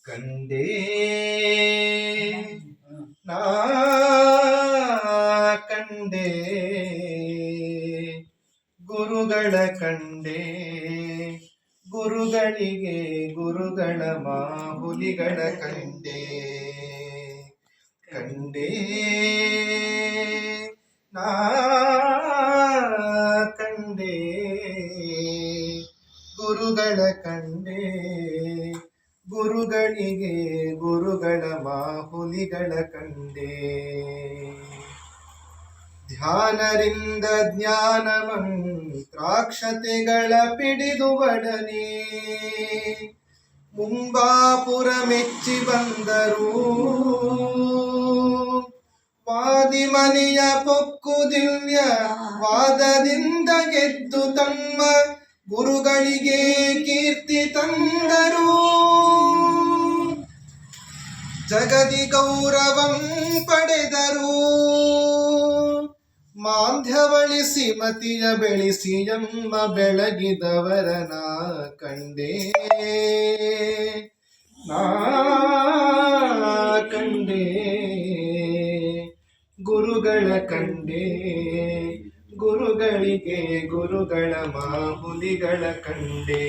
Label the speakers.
Speaker 1: ಕಂಡೇ ನಾ ಕಂಡೇ ಗುರುಗಳ ಕಂಡೇ ಗುರುಗಳಿಗೆ ಗುರುಗಳ ಮಾಹುಲಿಗಳ ಕಂಡೇ ಕಂಡೇ ನಾ ಕಂಡೇ ಗುರುಗಳ ಕಂಡೇ ಗುರುಗಳಿಗೆ ಗುರುಗಳ ಮಾಹುಲಿಗಳ ಕಂಡೇ ಧ್ಯಾನರಿಂದ ಜ್ಞಾನ ಮಂತ್ರಾಕ್ಷತೆಗಳ ಪಿಡಿದು ಒಡನೆ ಮುಂಬಾಪುರ ಮೆಚ್ಚಿ ಬಂದರು ವಾದಿಮನೆಯ ಪೊಕ್ಕು ದಿವ್ಯ ವಾದದಿಂದ ಗೆದ್ದು ತಮ್ಮ ಗುರುಗಳಿಗೆ ಕೀರ್ತಿ ತಂದರು ಜಗದಿ ಗೌರವಂ ಪಡೆದರು ಮಾಂದ್ಯವಳಿಸಿ ಮತಿಯ ಬೆಳೆಸಿ ಎಂಬ ಬೆಳಗಿದವರನ ಕಂಡೇ ನಾ ಕಂಡೇ ಗುರುಗಳ ಕಂಡೇ ಗುರುಗಳಿಗೆ ಗುರುಗಳ ಮಾಹುಲಿಗಳ ಕಂಡೇ